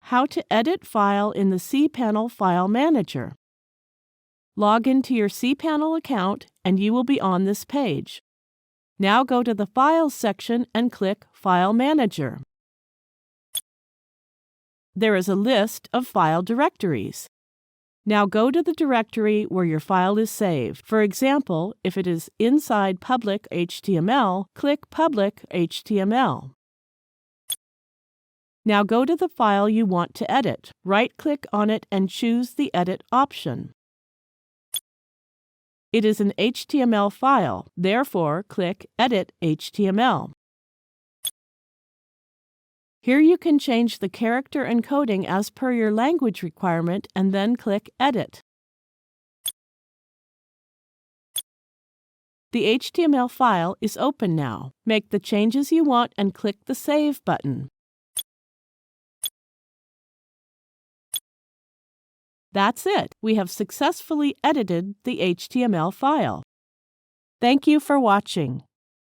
How to edit file in the cPanel File Manager. Log into your cPanel account and you will be on this page. Now go to the Files section and click File Manager. There is a list of file directories. Now go to the directory where your file is saved. For example, if it is inside public HTML, click Public HTML. Now go to the file you want to edit. Right-click on it and choose the Edit option. It is an HTML file, therefore click Edit HTML. Here you can change the character encoding as per your language requirement and then click Edit. The HTML file is open now. Make the changes you want and click the Save button. That's it. We have successfully edited the HTML file. Thank you for watching.